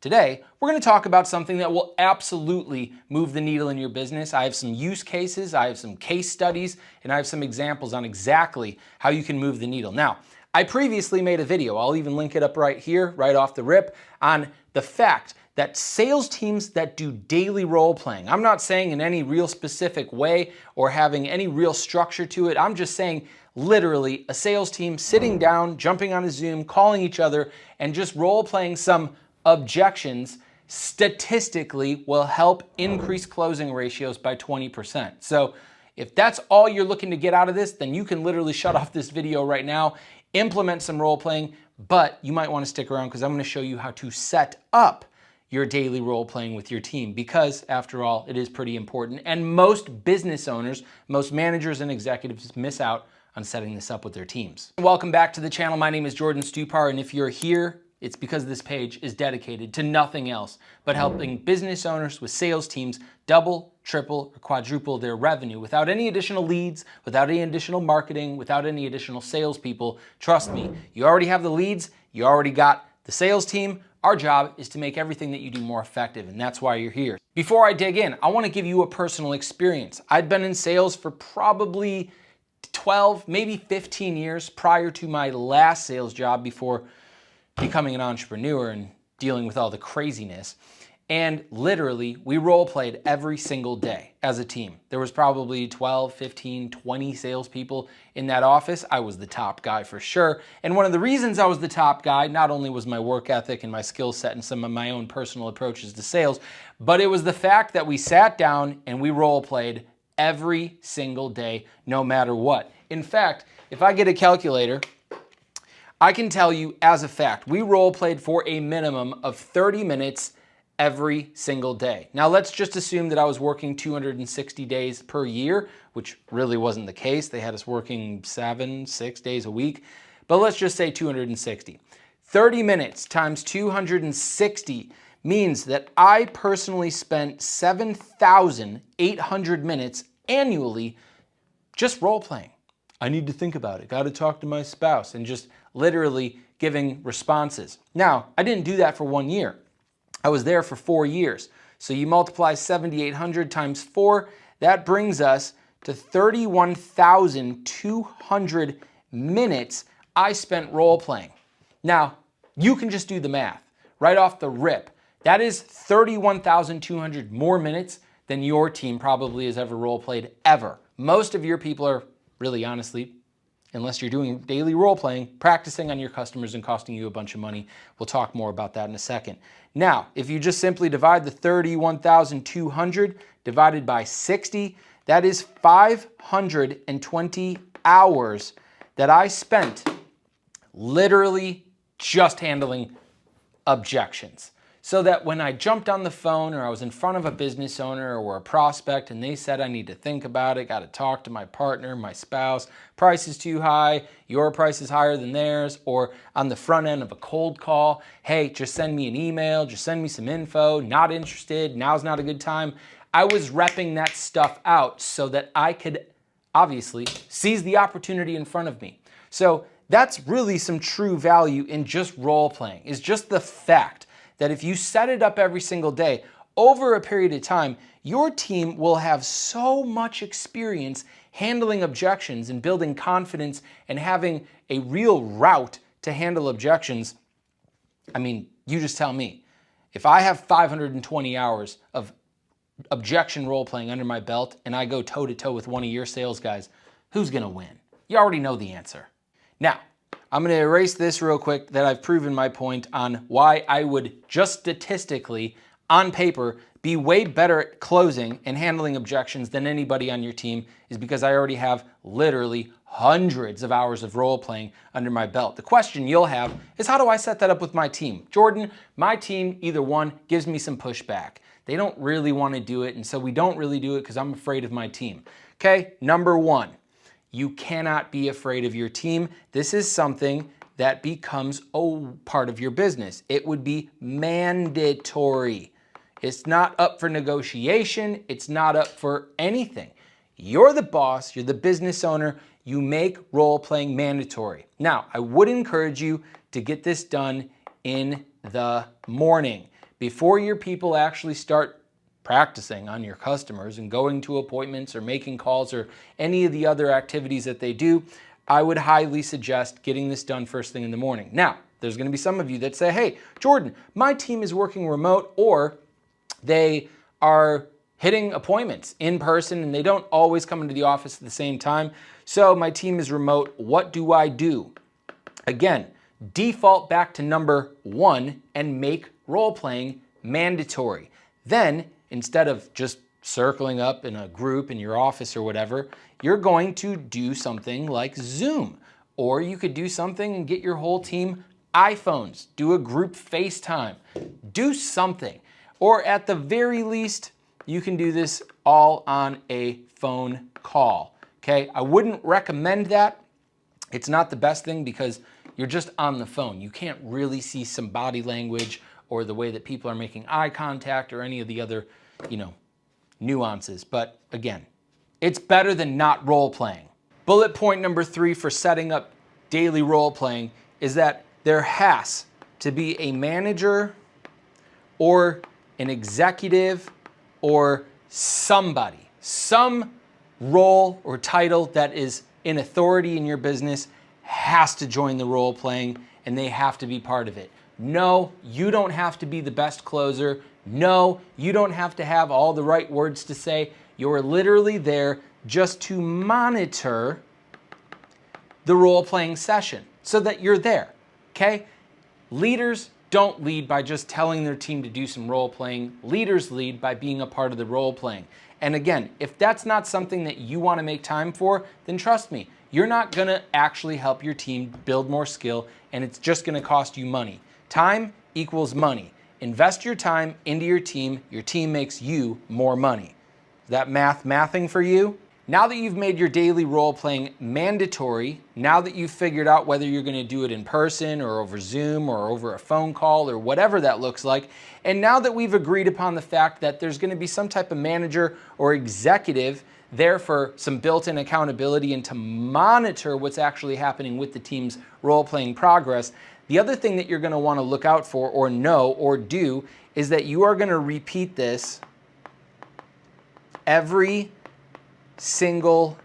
Today, we're going to talk about something that will absolutely move the needle in your business. I have some use cases, I have some case studies, and I have some examples on exactly how you can move the needle. Now, I previously made a video, I'll even link it up right here, right off the rip, on the fact that sales teams that do daily role playing, I'm not saying in any real specific way or having any real structure to it, I'm just saying literally a sales team sitting down, jumping on a Zoom, calling each other, and just role playing some objections statistically will help increase closing ratios by 20%. So if that's all you're looking to get out of this, then you can literally shut off this video right now, implement some role playing, but you might want to stick around because I'm going to show you how to set up your daily role playing with your team because after all, it is pretty important. And most business owners, most managers and executives miss out on setting this up with their teams. Welcome back to the channel. My name is Jordan Stupar, and if you're here, it's because this page is dedicated to nothing else but helping business owners with sales teams double, triple, or quadruple their revenue without any additional leads, without any additional marketing, without any additional salespeople. Trust me, you already have the leads, you already got the sales team. Our job is to make everything that you do more effective, and that's why you're here. Before I dig in, I want to give you a personal experience. I'd been in sales for probably 12, maybe 15 years prior to my last sales job before becoming an entrepreneur and dealing with all the craziness. And literally, we role played every single day as a team. There was probably 12, 15, 20 salespeople in that office. I was the top guy for sure. And one of the reasons I was the top guy, not only was my work ethic and my skill set and some of my own personal approaches to sales, but it was the fact that we sat down and we role played every single day, no matter what. In fact, if I get a calculator, I can tell you as a fact, we role played for a minimum of 30 minutes every single day. Now let's just assume that I was working 260 days per year, which really wasn't the case. They had us working 6 days a week, but let's just say 260. 30 minutes times 260 means that I personally spent 7,800 minutes annually just role playing. I need to think about it, got to talk to my spouse, and just literally giving responses. Now, I didn't do that for 1 year. I was there for 4 years. So you multiply 7,800 times 4, that brings us to 31,200 minutes I spent role playing. Now, you can just do the math right off the rip. That is 31,200 more minutes than your team probably has ever role played ever. Most of your people are really honestly, unless you're doing daily role playing, practicing on your customers and costing you a bunch of money. We'll talk more about that in a second. Now, if you just simply divide the 31,200 divided by 60, that is 520 hours that I spent literally just handling objections. So that when I jumped on the phone or I was in front of a business owner or a prospect and they said I need to think about it, got to talk to my partner, my spouse, price is too high, your price is higher than theirs, or on the front end of a cold call, hey, just send me an email, just send me some info, not interested, now's not a good time. I was repping that stuff out so that I could obviously seize the opportunity in front of me. So that's really some true value in just role playing, is just the fact that if you set it up every single day, over a period of time, your team will have so much experience handling objections and building confidence and having a real route to handle objections. I mean, you just tell me. If I have 520 hours of objection role playing under my belt and I go toe to toe with one of your sales guys, who's gonna win? You already know the answer. Now, I'm going to erase this real quick that I've proven my point on why I would just statistically, on paper, be way better at closing and handling objections than anybody on your team is because I already have literally hundreds of hours of role playing under my belt. The question you'll have is, how do I set that up with my team? Jordan, my team, either one, gives me some pushback. They don't really want to do it, and so we don't really do it because I'm afraid of my team. Okay, number one. You cannot be afraid of your team. This is something that becomes a part of your business. It would be mandatory. It's not up for negotiation. It's not up for anything. You're the boss. You're the business owner. You make role playing mandatory. Now, I would encourage you to get this done in the morning before your people actually start practicing on your customers and going to appointments or making calls or any of the other activities that they do, I would highly suggest getting this done first thing in the morning. Now, there's going to be some of you that say, hey, Jordan, my team is working remote, or they are hitting appointments in person and they don't always come into the office at the same time. So my team is remote. What do I do? Again, default back to number 1 and make role playing mandatory. Then, instead of just circling up in a group in your office or whatever, you're going to do something like Zoom. Or you could do something and get your whole team iPhones, do a group FaceTime, do something. Or at the very least, you can do this all on a phone call. Okay, I wouldn't recommend that. It's not the best thing because you're just on the phone. You can't really see some body language or the way that people are making eye contact or any of the other, nuances. But again, it's better than not role playing. Bullet point number 3 for setting up daily role playing is that there has to be a manager or an executive or somebody, some role or title that is in authority in your business has to join the role playing, and they have to be part of it. No, you don't have to be the best closer. No, you don't have to have all the right words to say. You're literally there just to monitor the role playing session so that you're there, okay? Leaders don't lead by just telling their team to do some role playing. Leaders lead by being a part of the role playing. And again, if that's not something that you want to make time for, then trust me, you're not going to actually help your team build more skill, and it's just going to cost you money. Time equals money. Invest your time into your team makes you more money. Is that mathing for you? Now that you've made your daily role playing mandatory, now that you've figured out whether you're going to do it in person or over Zoom or over a phone call or whatever that looks like, and now that we've agreed upon the fact that there's going to be some type of manager or executive there for some built-in accountability and to monitor what's actually happening with the team's role-playing progress, the other thing that you're going to want to look out for or know or do is that you are going to repeat this every single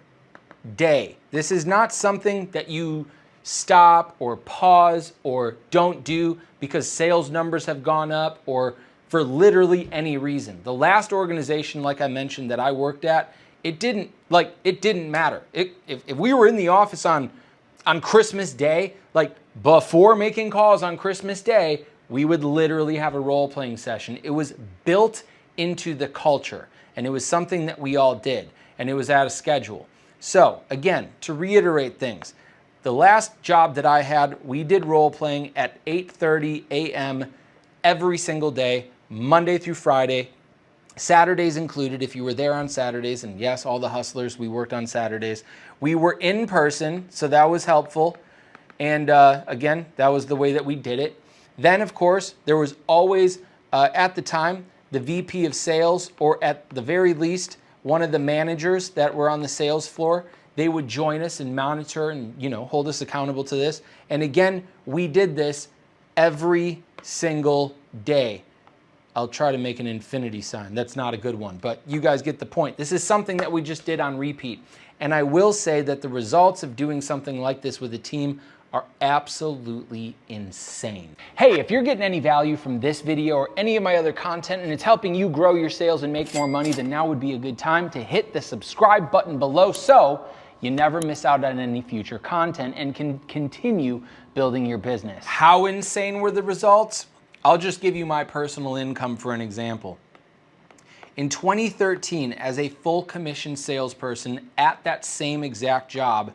day. This is not something that you stop or pause or don't do because sales numbers have gone up or for literally any reason. The last organization, like I mentioned, that I worked at, it didn't matter. If we were in the office on Christmas Day, like before making calls on Christmas Day, we would literally have a role-playing session. It was built into the culture, and it was something that we all did, and it was at a schedule. So again, to reiterate things, the last job that I had, we did role-playing at 8:30 a.m. every single day, Monday through Friday, Saturdays included if you were there on Saturdays, and yes, all the hustlers, we worked on Saturdays. We were in person, so that was helpful. And again, that was the way that we did it. Then, of course, there was always, at the time, the VP of sales, or at the very least, one of the managers that were on the sales floor. They would join us and monitor and, hold us accountable to this. And again, we did this every single day. I'll try to make an infinity sign. That's not a good one, but you guys get the point. This is something that we just did on repeat. And I will say that the results of doing something like this with a team are absolutely insane. Hey, if you're getting any value from this video or any of my other content and it's helping you grow your sales and make more money, then now would be a good time to hit the subscribe button below so you never miss out on any future content and can continue building your business. How insane were the results? I'll just give you my personal income for an example. In 2013, as a full commission salesperson at that same exact job,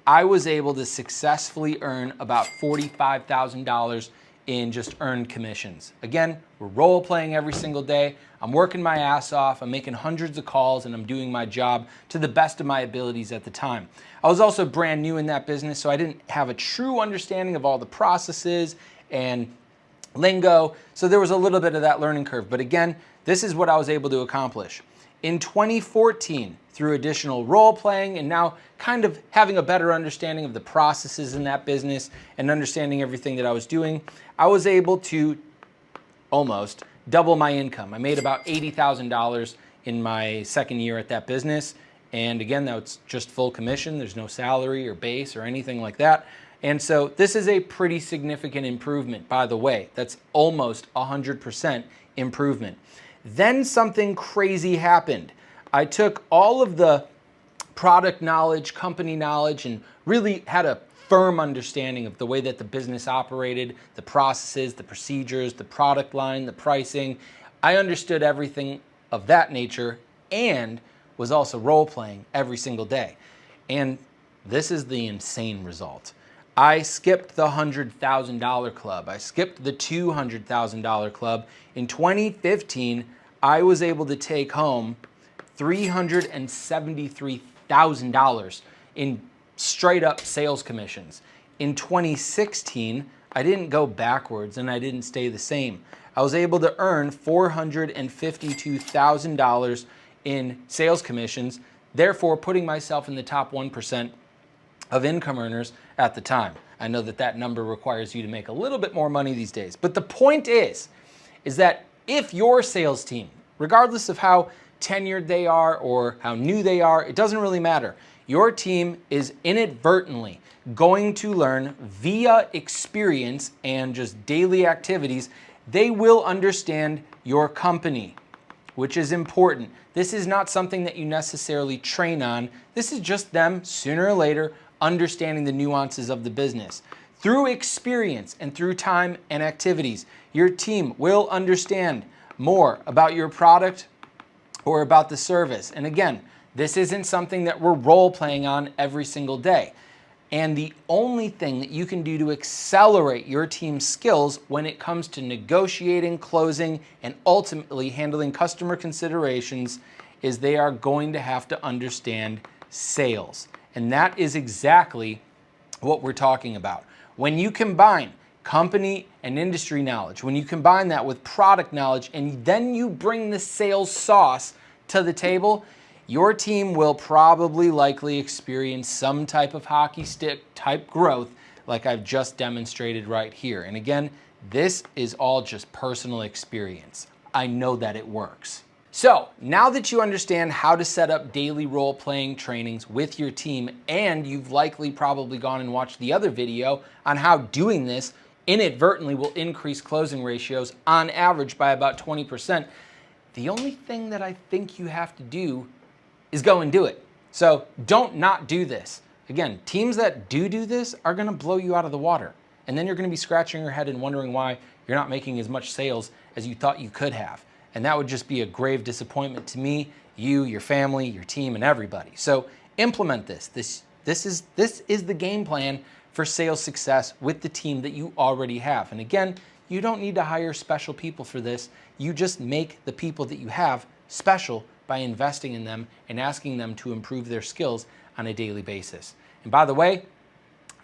I was able to successfully earn about $45,000 in just earned commissions. Again, we're role playing every single day. I'm working my ass off. I'm making hundreds of calls and I'm doing my job to the best of my abilities at the time. I was also brand new in that business, so I didn't have a true understanding of all the processes and lingo. So there was a little bit of that learning curve. But again, this is what I was able to accomplish. In 2014, through additional role playing and now kind of having a better understanding of the processes in that business and understanding everything that I was doing, I was able to almost double my income. I made about $80,000 in my second year at that business. And again, that's just full commission. There's no salary or base or anything like that. And so this is a pretty significant improvement, by the way. That's almost 100% improvement. Then something crazy happened. I took all of the product knowledge, company knowledge, and really had a firm understanding of the way that the business operated, the processes, the procedures, the product line, the pricing. I understood everything of that nature and was also role-playing every single day. And this is the insane result. I skipped the $100,000 club. I skipped the $200,000 club. In 2015, I was able to take home $373,000 in straight up sales commissions. In 2016, I didn't go backwards and I didn't stay the same. I was able to earn $452,000 in sales commissions, therefore putting myself in the top 1% of income earners at the time. I know that that number requires you to make a little bit more money these days. But the point is that if your sales team, regardless of how tenured they are or how new they are, it doesn't really matter. Your team is inadvertently going to learn via experience and just daily activities. They will understand your company, which is important. This is not something that you necessarily train on. This is just them, sooner or later, understanding the nuances of the business. Through experience and through time and activities, your team will understand more about your product or about the service. And again, this isn't something that we're role-playing on every single day. And the only thing that you can do to accelerate your team's skills when it comes to negotiating, closing, and ultimately handling customer considerations is they are going to have to understand sales. And that is exactly what we're talking about. When you combine company and industry knowledge, when you combine that with product knowledge, and then you bring the sales sauce to the table, your team will probably likely experience some type of hockey stick type growth like I've just demonstrated right here. And again, this is all just personal experience. I know that it works. So now that you understand how to set up daily role-playing trainings with your team, and you've likely probably gone and watched the other video on how doing this inadvertently will increase closing ratios on average by about 20%, the only thing that I think you have to do is go and do it. So don't not do this. Again, teams that do this are gonna blow you out of the water. And then you're gonna be scratching your head and wondering why you're not making as much sales as you thought you could have. And that would just be a grave disappointment to me, you, your family, your team, and everybody. So implement this. This is the game plan for sales success with the team that you already have. And again, you don't need to hire special people for this. You just make the people that you have special by investing in them and asking them to improve their skills on a daily basis. And by the way,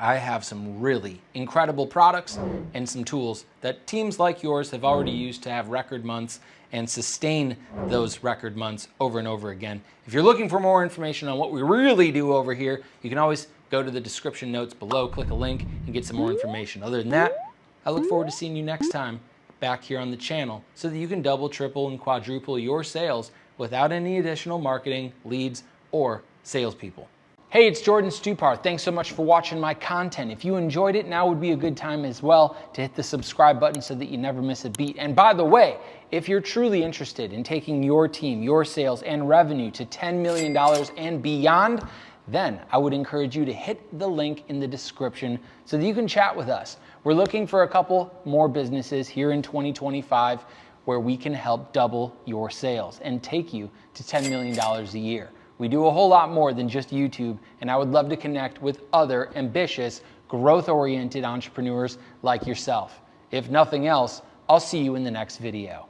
I have some really incredible products and some tools that teams like yours have already used to have record months and sustain those record months over and over again. If you're looking for more information on what we really do over here, you can always go to the description notes below, click a link, and get some more information. Other than that, I look forward to seeing you next time back here on the channel so that you can double, triple, and quadruple your sales without any additional marketing, leads, or salespeople. Hey, it's Jordan Stupar. Thanks so much for watching my content. If you enjoyed it, now would be a good time as well to hit the subscribe button so that you never miss a beat. And by the way, if you're truly interested in taking your team, your sales, and revenue to $10 million and beyond, then I would encourage you to hit the link in the description so that you can chat with us. We're looking for a couple more businesses here in 2025 where we can help double your sales and take you to $10 million a year. We do a whole lot more than just YouTube, and I would love to connect with other ambitious, growth-oriented entrepreneurs like yourself. If nothing else, I'll see you in the next video.